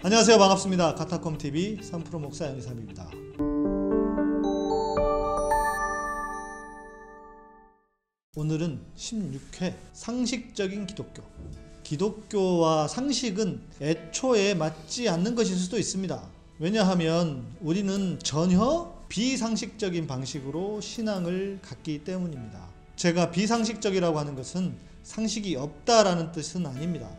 안녕하세요. 반갑습니다. 카타콤TV 3프로 목사 양희삼입니다. 오늘은 16회 상식적인 기독교. 기독교와 상식은 애초에 맞지 않는 것일 수도 있습니다. 왜냐하면 우리는 전혀 비상식적인 방식으로 신앙을 갖기 때문입니다. 제가 비상식적이라고 하는 것은 상식이 없다라는 뜻은 아닙니다.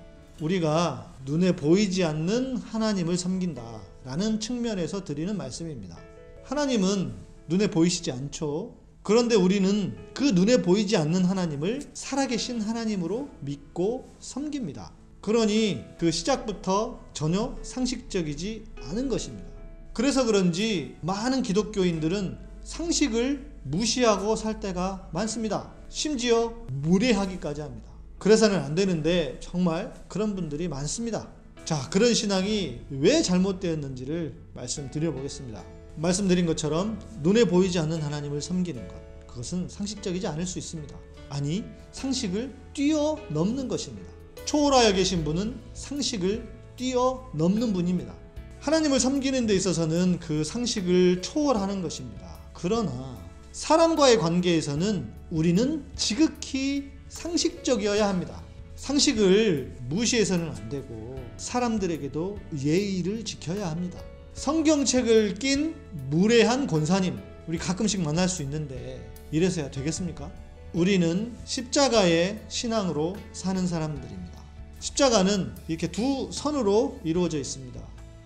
우리가 눈에 보이지 않는 하나님을 섬긴다 라는 측면에서 드리는 말씀입니다. 하나님은 눈에 보이시지 않죠. 그런데 우리는 그 눈에 보이지 않는 하나님을 살아계신 하나님으로 믿고 섬깁니다. 그러니 그 시작부터 전혀 상식적이지 않은 것입니다. 그래서 그런지 많은 기독교인들은 상식을 무시하고 살 때가 많습니다. 심지어 무례하기까지 합니다. 그래서는 안 되는데 정말 그런 분들이 많습니다. 자, 그런 신앙이 왜 잘못되었는지를 말씀드려 보겠습니다. 말씀드린 것처럼 눈에 보이지 않는 하나님을 섬기는 것, 그것은 상식적이지 않을 수 있습니다. 아니, 상식을 뛰어넘는 것입니다. 초월하여 계신 분은 상식을 뛰어넘는 분입니다. 하나님을 섬기는 데 있어서는 그 상식을 초월하는 것입니다. 그러나 사람과의 관계에서는 우리는 지극히 상식적이어야 합니다. 상식을 무시해서는 안 되고 사람들에게도 예의를 지켜야 합니다. 성경책을 낀 무례한 권사님, 우리 가끔씩 만날 수 있는데 이래서야 되겠습니까? 우리는 십자가의 신앙으로 사는 사람들입니다. 십자가는 이렇게 두 선으로 이루어져 있습니다.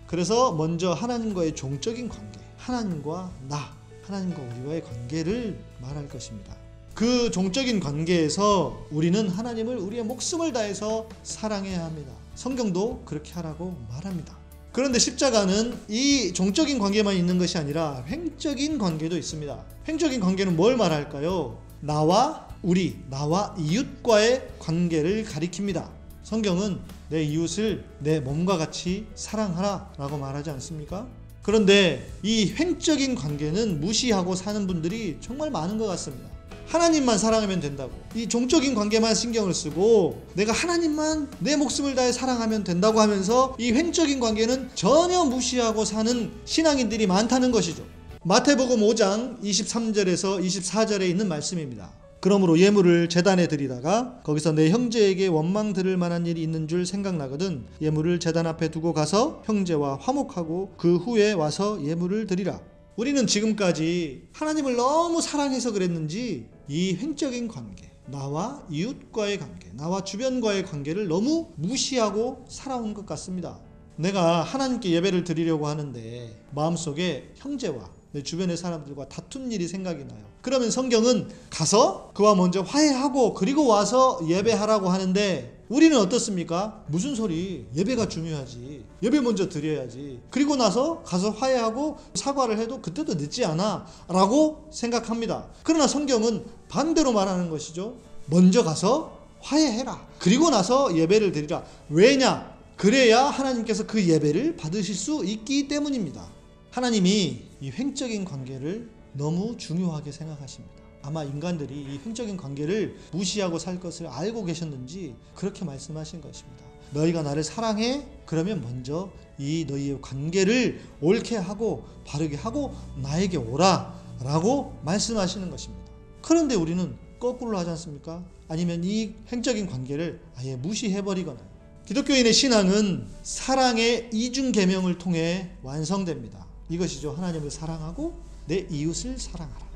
그래서 먼저 하나님과의 종적인 관계, 하나님과 나, 하나님과 우리와의 관계를 말할 것입니다. 그 종적인 관계에서 우리는 하나님을 우리의 목숨을 다해서 사랑해야 합니다. 성경도 그렇게 하라고 말합니다. 그런데 십자가는 이 종적인 관계만 있는 것이 아니라 횡적인 관계도 있습니다. 횡적인 관계는 뭘 말할까요? 나와 우리, 나와 이웃과의 관계를 가리킵니다. 성경은 내 이웃을 내 몸과 같이 사랑하라 라고 말하지 않습니까? 그런데 이 횡적인 관계는 무시하고 사는 분들이 정말 많은 것 같습니다. 하나님만 사랑하면 된다고, 이 종적인 관계만 신경을 쓰고 내가 하나님만 내 목숨을 다해 사랑하면 된다고 하면서 이 횡적인 관계는 전혀 무시하고 사는 신앙인들이 많다는 것이죠. 마태복음 5장 23절에서 24절에 있는 말씀입니다. 그러므로 예물을 제단에 드리다가 거기서 내 형제에게 원망 들을 만한 일이 있는 줄 생각나거든 예물을 제단 앞에 두고 가서 형제와 화목하고 그 후에 와서 예물을 드리라. 우리는 지금까지 하나님을 너무 사랑해서 그랬는지 이 횡적인 관계, 나와 이웃과의 관계, 나와 주변과의 관계를 너무 무시하고 살아온 것 같습니다. 내가 하나님께 예배를 드리려고 하는데 마음속에 형제와 내 주변의 사람들과 다툰 일이 생각이 나요. 그러면 성경은 가서 그와 먼저 화해하고 그리고 와서 예배하라고 하는데 우리는 어떻습니까? 무슨 소리, 예배가 중요하지, 예배 먼저 드려야지, 그리고 나서 가서 화해하고 사과를 해도 그때도 늦지 않아 라고 생각합니다. 그러나 성경은 반대로 말하는 것이죠. 먼저 가서 화해해라, 그리고 나서 예배를 드리라. 왜냐? 그래야 하나님께서 그 예배를 받으실 수 있기 때문입니다. 하나님이 이 횡적인 관계를 너무 중요하게 생각하십니다. 아마 인간들이 이 횡적인 관계를 무시하고 살 것을 알고 계셨는지 그렇게 말씀하신 것입니다. 너희가 나를 사랑해? 그러면 먼저 이 너희의 관계를 옳게 하고 바르게 하고 나에게 오라 라고 말씀하시는 것입니다. 그런데 우리는 거꾸로 하지 않습니까? 아니면 이 횡적인 관계를 아예 무시해버리거나. 기독교인의 신앙은 사랑의 이중 계명을 통해 완성됩니다. 이것이죠. 하나님을 사랑하고 내 이웃을 사랑하라.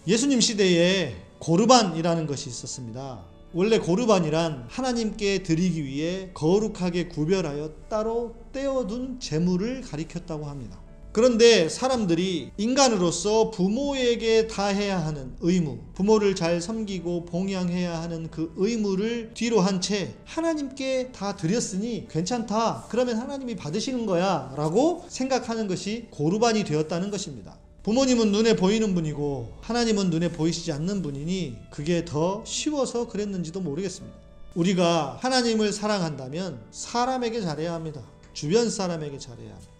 예수님 시대에 고르반이라는 것이 있었습니다. 원래 고르반이란 하나님께 드리기 위해 거룩하게 구별하여 따로 떼어둔 제물을 가리켰다고 합니다. 그런데 사람들이 인간으로서 부모에게 다해야 하는 의무, 부모를 잘 섬기고 봉양해야 하는 그 의무를 뒤로 한 채 하나님께 다 드렸으니 괜찮다, 그러면 하나님이 받으시는 거야 라고 생각하는 것이 고르반이 되었다는 것입니다. 부모님은 눈에 보이는 분이고 하나님은 눈에 보이시지 않는 분이니 그게 더 쉬워서 그랬는지도 모르겠습니다. 우리가 하나님을 사랑한다면 사람에게 잘해야 합니다. 주변 사람에게 잘해야 합니다.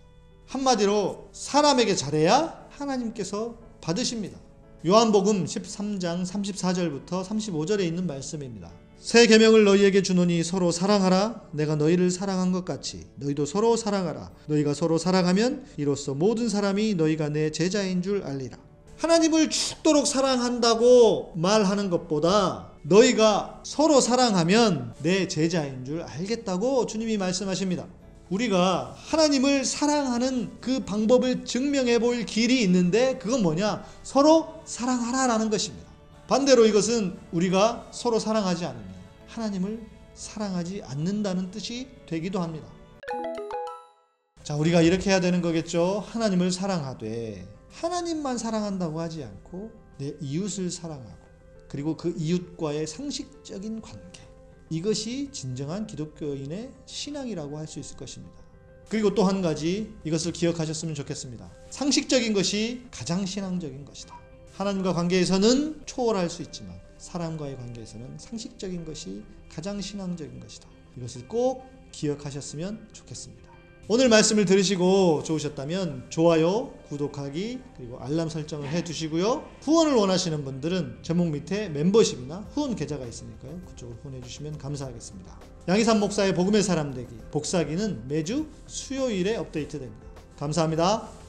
한마디로 사람에게 잘해야 하나님께서 받으십니다. 요한복음 13장 34절부터 35절에 있는 말씀입니다. 새 계명을 너희에게 주노니 서로 사랑하라. 내가 너희를 사랑한 것 같이 너희도 서로 사랑하라. 너희가 서로 사랑하면 이로써 모든 사람이 너희가 내 제자인 줄 알리라. 하나님을 죽도록 사랑한다고 말하는 것보다 너희가 서로 사랑하면 내 제자인 줄 알겠다고 주님이 말씀하십니다. 우리가 하나님을 사랑하는 그 방법을 증명해 볼 길이 있는데 그건 뭐냐? 서로 사랑하라라는 것입니다. 반대로 이것은 우리가 서로 사랑하지 않으면 하나님을 사랑하지 않는다는 뜻이 되기도 합니다. 자, 우리가 이렇게 해야 되는 거겠죠. 하나님을 사랑하되 하나님만 사랑한다고 하지 않고 내 이웃을 사랑하고 그리고 그 이웃과의 상식적인 관계, 이것이 진정한 기독교인의 신앙이라고 할 수 있을 것입니다. 그리고 또 한 가지 이것을 기억하셨으면 좋겠습니다. 상식적인 것이 가장 신앙적인 것이다. 하나님과 관계에서는 초월할 수 있지만 사람과의 관계에서는 상식적인 것이 가장 신앙적인 것이다. 이것을 꼭 기억하셨으면 좋겠습니다. 오늘 말씀을 들으시고 좋으셨다면 좋아요, 구독하기 그리고 알람 설정을 해두시고요. 후원을 원하시는 분들은 제목 밑에 멤버십이나 후원 계좌가 있으니까요. 그쪽으로 후원해 주시면 감사하겠습니다. 양희삼 목사의 복음의 사람 되기 복사기는 매주 수요일에 업데이트됩니다. 감사합니다.